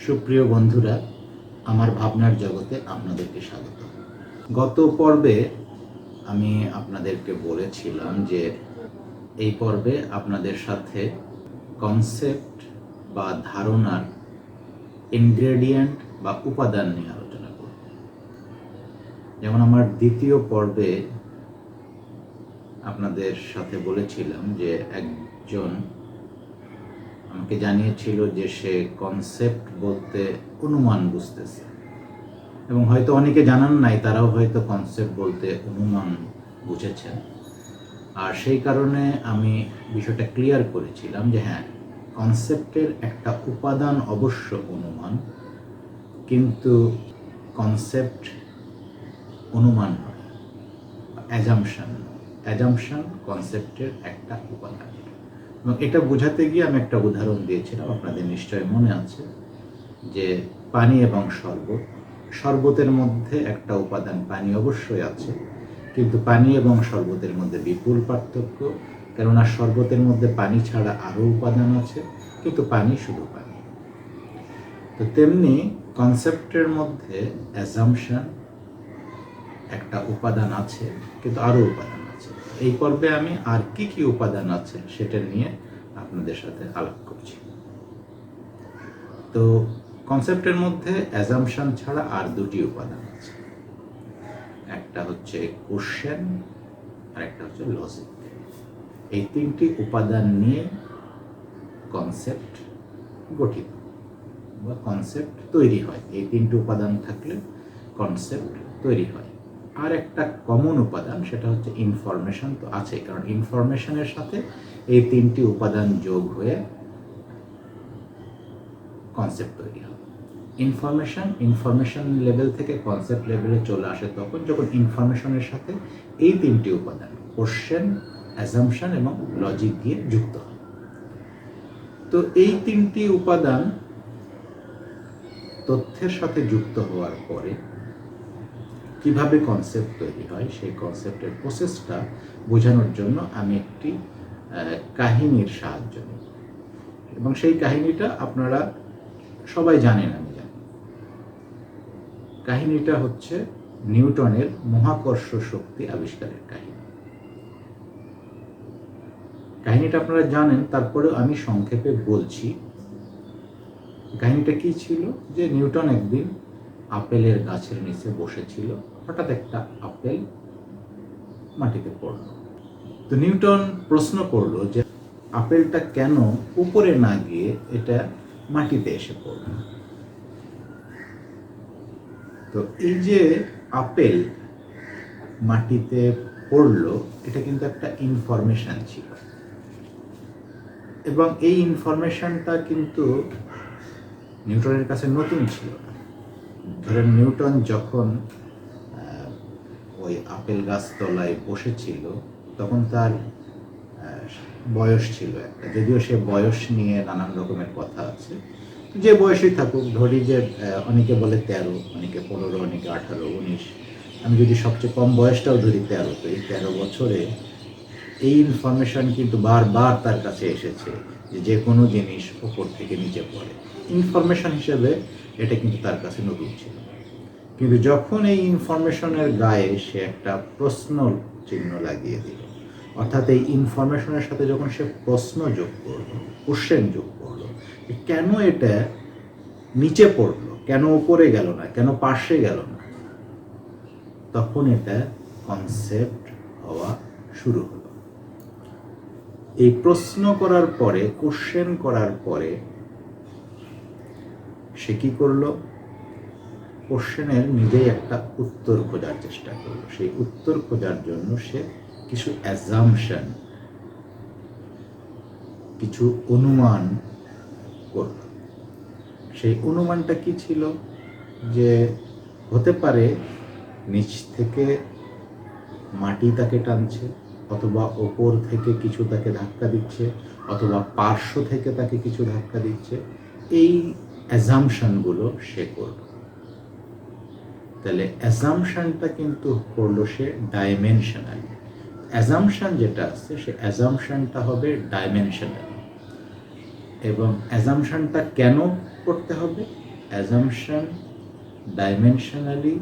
সুপ্রিয় বন্ধুরা, আমার ভাবনার জগতে আপনাদেরকে স্বাগত। গত পর্বে আমি আপনাদেরকে বলেছিলাম যে এই পর্বে আপনাদের সাথে কনসেপ্ট বা ধারণার ইনগ্রেডিয়েন্ট বা উপাদান নিয়ে আলোচনা করব। যেমন আমার দ্বিতীয় পর্বে আপনাদের সাথে বলেছিলাম যে একজন আমাকে জানিয়েছিল যে সে কনসেপ্ট বলতে অনুমান বুঝতেছে, এবং হয়তো অনেকে জানান নাই, তারাও হয়তো কনসেপ্ট বলতে অনুমান বুঝেছেন। আর সেই কারণে আমি বিষয়টা ক্লিয়ার করেছিলাম যে হ্যাঁ, কনসেপ্টের একটা উপাদান অবশ্য অনুমান, কিন্তু কনসেপ্ট অনুমান নয়, অ্যাজাম্পশন কনসেপ্টের একটা উপাদান। এবং এটা বোঝাতে গিয়ে আমি একটা উদাহরণ দিয়েছিলাম, আপনাদের নিশ্চয় মনে আছে, যে পানি এবং শরবতের মধ্যে একটা উপাদান পানি অবশ্যই আছে, কিন্তু পানি এবং শরবতের মধ্যে বিপুল পার্থক্য, কেননা শরবতের মধ্যে পানি ছাড়া আরও উপাদান আছে, কিন্তু পানি শুধু পানি। তো তেমনি কনসেপ্টের মধ্যে অ্যাজাম্পশন একটা উপাদান আছে, কিন্তু আরও উপাদান আছে। এই পর্বে আমি আর কি উপাদান আছে সেটা নিয়ে আপনাদের সাথে আলাপ করছি। তো কনসেপ্টের মধ্যে অ্যাজাম্পশন ছাড়া আর দুটি উপাদান আছে, একটা হচ্ছে কোশ্চেন আর একটা হচ্ছে লজিক। এই তিনটি উপাদান নিয়ে কনসেপ্ট গঠিত বা কনসেপ্ট তৈরি হয়। এই তিনটি উপাদান থাকলে কনসেপ্ট তৈরি হয়। আর একটা কমন উপাদান, সেটা হচ্ছে ইনফরমেশন তো আছে, কারণ ইনফরমেশনের সাথে এই তিনটি উপাদান যোগ হয়ে কনসেপ্ট তৈরি হয়। ইনফরমেশন লেভেল থেকে কনসেপ্ট লেভেলে চলে আসে তখন যখন ইনফরমেশনের সাথে এই তিনটি উপাদান কোশ্চেন, অ্যাজাম্পশন এবং লজিক দিয়ে যুক্ত হয়। তো এই তিনটি উপাদান তথ্যের সাথে যুক্ত হওয়ার পরে কিভাবে কনসেপ্ট তৈরি হয়, সেই কনসেপ্টের প্রসেসটা বোঝানোর জন্য আমি একটি কাহিনীর সাহায্য নিই, এবং সেই কাহিনীটা আপনারা সবাই জানেন, আমি জানি। কাহিনীটা হচ্ছে নিউটনের মহাকর্ষ শক্তি আবিষ্কারের কাহিনী। কাহিনীটা আপনারা জানেন, তারপরেও আমি সংক্ষেপে বলছি। কাহিনীটা কি ছিল, যে নিউটন একদিন আপেলের গাছের নিচে বসেছিল, হঠাৎ একটা আপেল মাটিতে পড়ল। তো নিউটন প্রশ্ন করলো যে আপেলটা কেন উপরে না গিয়ে এটা মাটিতে এসে পড়ল। তো এই যে আপেল মাটিতে পড়লো, এটা কিন্তু একটা ইনফরমেশন ছিল, এবং এই ইনফরমেশনটা কিন্তু নিউটনের কাছে নতুন ছিল না। ধরেন নিউটন যখন ওই আপেল গাছতলায় বসেছিল, তখন তার বয়স ছিল একটা, যদিও সে বয়স নিয়ে নানান রকমের কথা আছে, যে বয়সই থাকুক, ধরি যে অনেকে বলে 13, অনেকে 15, অনেকে 18, 19, আমি যদি সবচেয়ে কম বয়সটাও ধরি 13, তো এই 13 বছরে এই ইনফরমেশন কিন্তু বারবার তার কাছে এসেছে যে কোনো জিনিস উপর থেকে নিচে পড়ে। ইনফরমেশন হিসেবে এটা কিন্তু তার কাছে নতুন ছিল, কিন্তু যখন এই ইনফরমেশনের গায়ে সে একটা প্রশ্ন চিহ্ন লাগিয়ে দিল, অর্থাৎ এই ইনফরমেশনের সাথে যখন সে প্রশ্ন যোগ করলো, কোশ্চেন যোগ করলো, কেন এটা নিচে পড়লো, কেন উপরে গেল না, কেন পাশে গেল না, তখন এটা কনসেপ্ট হওয়া শুরু হলো। এই প্রশ্ন করার পরে, কোশ্চেন করার পরে সে কি করলো, কোশ্চেনের নিজেই একটা উত্তর খোঁজার চেষ্টা করলো। সেই উত্তর খোঁজার জন্য সে কিছু অ্যাজাম্পশন, কিছু অনুমান করল। সেই অনুমানটা কি ছিল, যে হতে পারে নিচ থেকে মাটি তাকে টানছে, অথবা ওপর থেকে কিছু তাকে ধাক্কা দিচ্ছে, অথবা পার্শ্ব থেকে তাকে কিছু ধাক্কা দিচ্ছে। এই অ্যাজাম্পশনগুলো সে করল। তাহলে অ্যাজাম্পশনটা কিন্তু করলো সে ডাইমেনশনালি। অ্যাজাম্পশন যেটা আছে, সে অ্যাজাম্পশনটা হবে ডাইমেনশনালি। এবং অ্যাজাম্পশনটা কেন করতে হবে, assumption dimensionally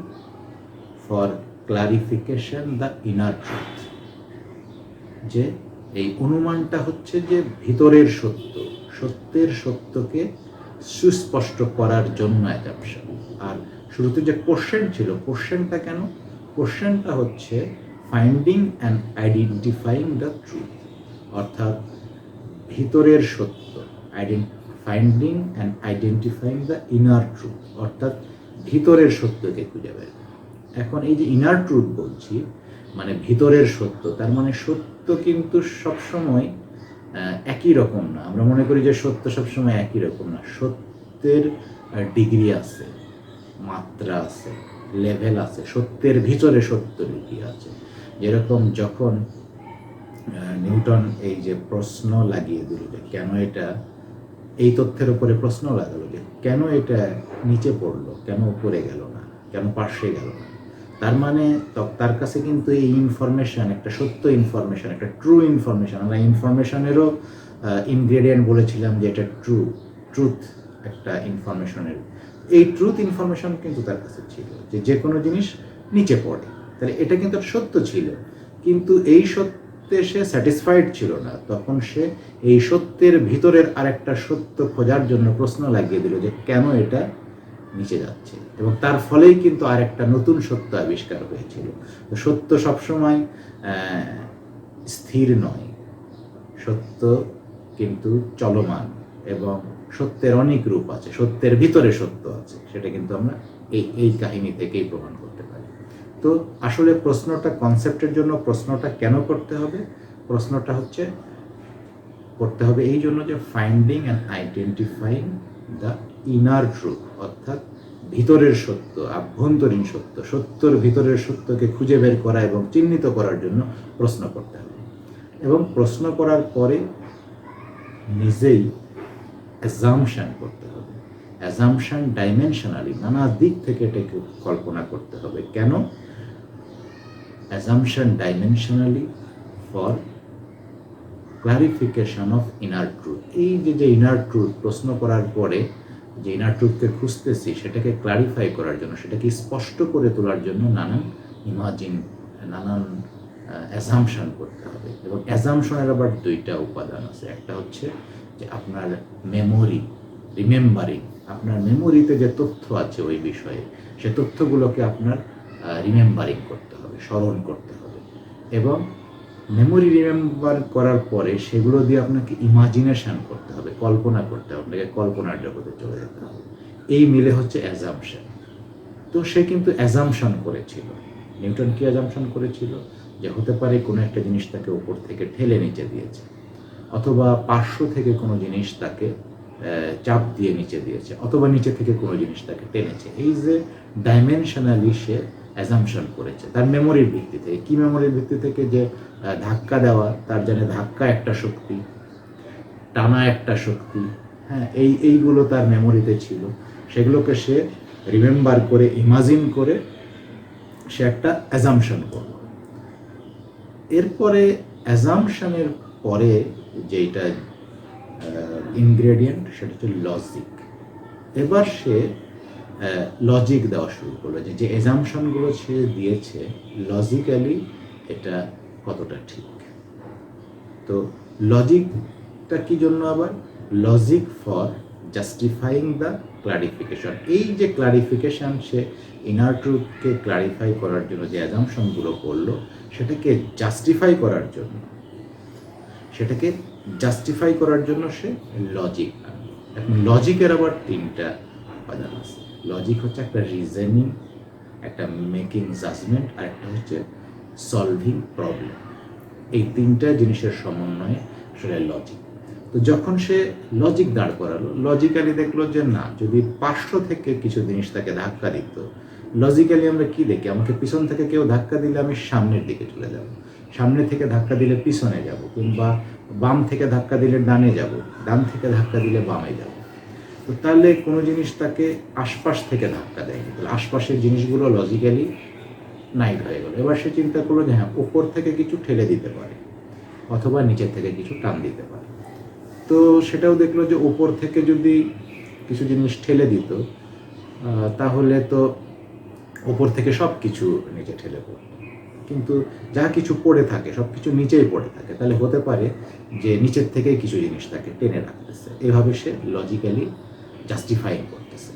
for clarification the inner truth. যে এই অনুমানটা হচ্ছে যে ভিতরের সত্য, সত্যের সত্যকে সুস্পষ্ট করার জন্য অ্যাজাম্পশন। আর শুরুতে যে কোশ্চেন ছিল, কোশ্চেনটা কেন? কোশ্চেনটা হচ্ছে finding and identifying the truth, অর্থাৎ ভিতরের সত্য, finding and identifying the inner truth, অর্থাৎ ভিতরের সত্যকে খুঁজে বের। এখন এই যে ইনার ট্রুথ বলছি, মানে ভিতরের সত্য, তার মানে সত্য কিন্তু সবসময় একই রকম না। আমরা মনে করি যে সত্য সবসময় একই রকম না। সত্যের ডিগ্রি আছে, মাত্রা আছে, লেভেল আছে, সত্যের ভিতরে সত্য লুকিয়ে আছে। যেরকম যখন নিউটন এই যে প্রশ্ন লাগিয়ে দিল যে কেন এটা, এই তথ্যের উপরে প্রশ্ন লাগালো যে কেন এটা নিচে পড়লো, কেন উপরে গেল না, কেন পার্শ্বে গেল না, তার মানে তার কাছে কিন্তু এই ইনফরমেশন একটা সত্য ইনফরমেশন, একটা ট্রু ইনফরমেশন। আমরা ইনফরমেশনেরও ইনগ্রেডিয়েন্ট বলেছিলাম যে এটা ট্রুথ একটা ইনফরমেশনের। এই ট্রুথ ইনফরমেশন কিন্তু তার কাছে ছিল, যে যে কোনো জিনিস নিচে পড়ে, তাহলে এটা কিন্তু সত্য ছিল। কিন্তু এই সত্যে সে স্যাটিসফাইড ছিল না, তখন সে এই সত্যের ভিতরের আরেকটা সত্য খোঁজার জন্য প্রশ্ন লাগিয়ে দিল যে কেন এটা নিচে যাচ্ছে, এবং তার ফলেই কিন্তু আরেকটা নতুন সত্য আবিষ্কার হয়েছিল। তো সত্য সবসময় স্থির নয়, সত্য কিন্তু চলমান, এবং সত্যের অনেক রূপ আছে, সত্যের ভিতরে সত্য আছে, সেটা কিন্তু আমরা এই কাহিনী থেকেই প্রমাণ করতে পারি। তো আসলে প্রশ্নটা কনসেপ্টের জন্য প্রশ্নটা কেন করতে হবে? প্রশ্নটা হচ্ছে করতে হবে এই জন্য যে finding and identifying the inner truth, অর্থাৎ ভিতরের সত্য, আভ্যন্তরীণ সত্য, সত্যর ভিতরের সত্যকে খুঁজে বের করা এবং চিহ্নিত করার জন্য প্রশ্ন করতে হবে। এবং প্রশ্ন করার পরে নিজেই অ্যাজাম্পশন করতে হবে। অ্যাজাম্পশন ডাইমেনশনালি, নানা দিক থেকে এটাকে কল্পনা করতে হবে। কেন? Assumption dimensionally for clarification of inner truth. এই যে ইনার ট্রুথ প্রশ্ন করার পরে যে ইনার ট্রুথকে খুঁজতেছি, সেটাকে ক্লারিফাই করার জন্য, সেটাকে স্পষ্ট করে তোলার জন্য নানান অ্যাজাম্পশন করতে হবে। এবং অ্যাজাম্পশনের আবার দুইটা উপাদান আছে। একটা হচ্ছে যে আপনার মেমোরি, রিমেম্বারিং, আপনার মেমোরিতে যে তথ্য আছে ওই বিষয়ে, সে তথ্যগুলোকে আপনার রিমেম্বারিং করতে হবে, স্মরণ করতে হবে। এবং মেমোরি রিমেম্বার করার পরে সেগুলো দিয়ে আপনাকে ইমাজিনেশন করতে হবে, কল্পনা করতে হবে, আপনাকে কল্পনার জগতে চলে যেতে হবে। এই মিলে হচ্ছে অ্যাজাম্পশন। তো সে কিন্তু অ্যাজাম্পশন করেছিল। নিউটন কি অ্যাজাম্পশন করেছিল? যে হতে পারে কোনো একটা জিনিস তাকে উপর থেকে ঠেলে নিচে দিয়েছে, অথবা পার্শ্ব থেকে কোনো জিনিস তাকে চাপ দিয়ে নিচে দিয়েছে, অথবা নিচে থেকে কোনো জিনিস তাকে টেনেছে। এই যে ডাইমেনশনালি সে অ্যাজাম্পশন করেছে তার মেমোরির ভিত্তি থেকে। কি মেমোরির ভিত্তি থেকে? যে ধাক্কা দেওয়া, তার জানে ধাক্কা একটা শক্তি, টানা একটা শক্তি, হ্যাঁ, এইগুলো তার মেমোরিতে ছিল। সেগুলোকে সে রিমেম্বার করে, ইমাজিন করে সে একটা অ্যাজাম্পশন করল। এরপরে অ্যাজাম্পশনের পরে যেটা ইনগ্রেডিয়েন্ট, সেটা হচ্ছে লজিক। এবার সে লজিক দেওয়া শুরু করলো, যে অ্যাজাম্পশনগুলো সে দিয়েছে লজিক্যালি এটা কতটা ঠিক। তো লজিকটা কি জন্য আবার? Logic for justifying the clarification. এই যে ক্লারিফিকেশন, সে ইনার ট্রুথকে ক্লারিফাই করার জন্য যে অ্যাজাম্পশনগুলো করলো, সেটাকে জাস্টিফাই করার জন্য, সে লজিক আনলো। এখন লজিকের আবার তিনটা উপাদান আছে। লজিক হচ্ছে একটা রিজনিং, একটা মেকিং জাজমেন্ট, আর একটা হচ্ছে সলভিং প্রবলেম। এই তিনটা জিনিসের সমন্বয়ে আসলে লজিক। তো যখন সে লজিক দাঁড় করালো, লজিক্যালি দেখলো যে না, যদি পার্শ্ব থেকে কিছু জিনিস তাকে ধাক্কা দিত, লজিক্যালি আমরা কি দেখি? আমাকে পিছন থেকে কেউ ধাক্কা দিলে আমি সামনের দিকে চলে যাব, সামনে থেকে ধাক্কা দিলে পিছনে যাব, কিংবা বাম থেকে ধাক্কা দিলে ডানে যাব, ডান থেকে ধাক্কা দিলে বামে যাব। তো তাহলে কোনো জিনিস তাকে আশপাশ থেকে ধাক্কা দেয়নি, তাহলে আশপাশের জিনিসগুলো লজিক্যালি নাইট হয়ে গেল। এবার সে চিন্তা করলো যে হ্যাঁ, উপর থেকে কিছু ঠেলে দিতে পারে, অথবা নিচের থেকে কিছু টান দিতে পারে। তো সেটাও দেখলো যে উপর থেকে যদি কিছু জিনিস ঠেলে দিত, তাহলে তো ওপর থেকে সব কিছু নিচে ঠেলে পড়বে। কিন্তু যা কিছু পড়ে থাকে সব কিছু নিচেই পড়ে থাকে, তাহলে হতে পারে যে নিচের থেকেই কিছু জিনিস তাকে টেনে রাখতেছে। এভাবে সে লজিক্যালি জাস্টিফাইং করতেছে,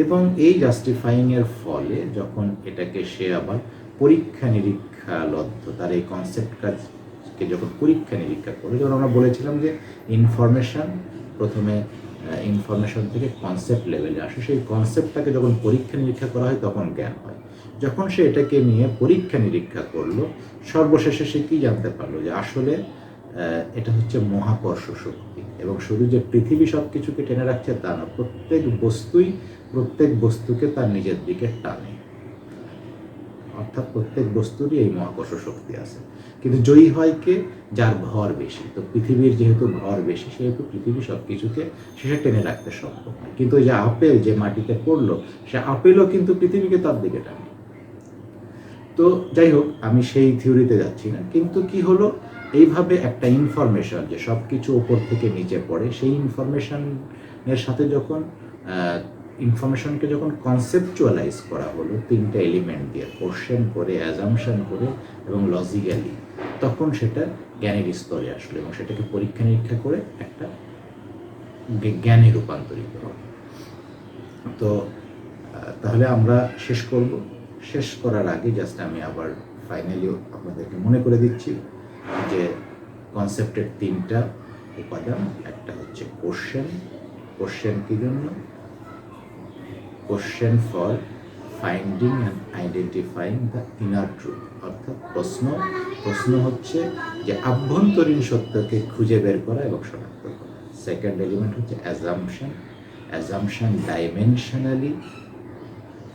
এবং এই জাস্টিফাইংয়ের ফলে যখন এটাকে সে আবার পরীক্ষা নিরীক্ষা লব্ধ, তার এই কনসেপ্ট কাজকে যখন পরীক্ষা নিরীক্ষা করে, যখন আমরা বলেছিলাম যে ইনফরমেশন প্রথমে ইনফরমেশন থেকে কনসেপ্ট লেভেলে আসে, সেই কনসেপ্টটাকে যখন পরীক্ষা নিরীক্ষা করা হয় তখন জ্ঞান হয়। যখন সে এটাকে নিয়ে পরীক্ষা নিরীক্ষা করলো, সর্বশেষে সে কী জানতে পারলো যে আসলে এটা হচ্ছে মহাকর্ষ শক্তি, এবং শুধু যে পৃথিবী সব কিছুকে টেনে রাখছে তা না, প্রত্যেক বস্তুকে তার নিজের দিকে টানে, অর্থাৎ প্রত্যেক বস্তুরই এই মহাকর্ষ শক্তি আছে। কিন্তু জয়ী হয় কে? যার ভর বেশি। তো পৃথিবীর যেহেতু ভর বেশি, সেহেতু পৃথিবী সব কিছুকে শেষে টেনে রাখতে সক্ষম হয়। কিন্তু ওই যে আপেল যে মাটিতে পড়লো, সে আপেলও কিন্তু পৃথিবীকে তার দিকে টানে। তো যাই হোক, আমি সেই থিওরিতে যাচ্ছি না, কিন্তু কি হলো, এইভাবে একটা ইনফরমেশন যে সব কিছু ওপর থেকে নিচে পড়ে, সেই ইনফরমেশনের সাথে যখন ইনফরমেশনকে যখন কনসেপচুয়ালাইজ করা হলো তিনটা এলিমেন্ট দিয়ে, কোশ্চেন করে, অ্যাজাম্পশন করে এবং লজিক্যালি, তখন সেটা জ্ঞানের স্তরে আসলো এবং সেটাকে পরীক্ষা নিরীক্ষা করে একটা জ্ঞানে রূপান্তরিত হবে। তো তাহলে আমরা শেষ করার আগে জাস্ট আমি আবার ফাইনালি আপনাদেরকে মনে করে দিচ্ছি যে কনসেপ্টের তিনটা উপাদান। একটা হচ্ছে কোশ্চেন কি জন্য? Question for finding and identifying the inner truth, অর্থাৎ প্রশ্ন হচ্ছে যে আভ্যন্তরীণ সত্যকে খুঁজে বের করা এবং শনাক্ত করা। সেকেন্ড এলিমেন্ট হচ্ছে assumption dimensionally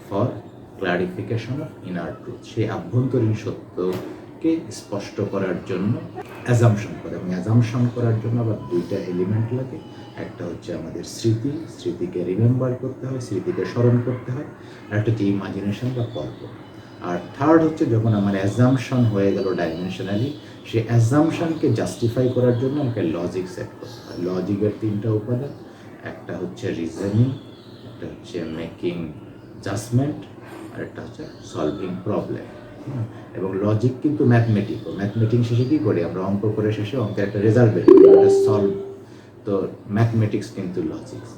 for clarification of inner truth, সেই আভ্যন্তরীণ সত্যকে স্পষ্ট করার জন্য অ্যাজাম্পশন করে, এবং অ্যাজাম্পশন করার জন্য আবার দুইটা এলিমেন্ট লাগে। একটা হচ্ছে আমাদের স্মৃতিকে রিমেম্বার করতে হয়, স্মৃতিকে স্মরণ করতে হয়, আর একটা হচ্ছে ইমাজিনেশন বা কল্পনা। আর থার্ড হচ্ছে যখন আমার অ্যাজাম্পশন হয়ে গেল ডাইমেনশনালি, সেই অ্যাজাম্পশনকে জাস্টিফাই করার জন্য আমাকে লজিক সেট করতে হয়। লজিকের তিনটা উপাদান, একটা হচ্ছে রিজনিং, একটা হচ্ছে মেকিং জাজমেন্ট, আর একটা হচ্ছে সলভিং প্রবলেম। এবং লজিক কিন্তু ম্যাথমেটিক্স শেষে কী করি আমরা? অঙ্ক করে শেষে অঙ্কের একটা রেজাল্ট বের করি, এটা সলভ। তো ম্যাথমেটিক্স কিন্তু লজিক্স।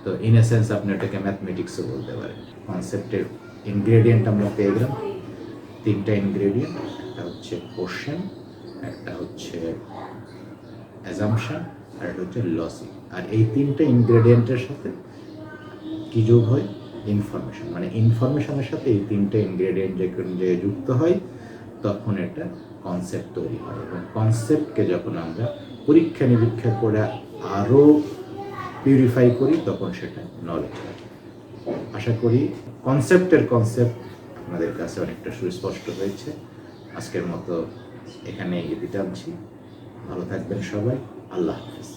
তো ইন এ সেন্স আপনি এটাকে ম্যাথমেটিক্সও বলতে পারেন। কনসেপ্টের ইনগ্রেডিয়েন্ট আমরা পেয়ে গেলাম, তিনটা ইনগ্রেডিয়েন্ট, একটা হচ্ছে কোশ্চেন, একটা হচ্ছে অ্যাজাম্পশন, আর একটা হচ্ছে লজিক। আর এই তিনটা ইনগ্রেডিয়েন্টের সাথে কি যোগ হয়? ইনফরমেশন। মানে ইনফরমেশনের সাথে এই তিনটা ইনগ্রেডিয়েন্ট যে যুক্ত হয়, তখন এটা কনসেপ্ট তৈরি হয়। এবং কনসেপ্টকে যখন আমরা পরীক্ষা নিরীক্ষা করে আরও পিউরিফাই করি, তখন সেটা নলেজ হয়। আশা করি কনসেপ্ট আপনাদের কাছে অনেকটা সুস্পষ্ট হয়েছে। আজকের মতো এখানে বিদায় টানছি। ভালো থাকবেন সবাই। আল্লাহ হাফেজ।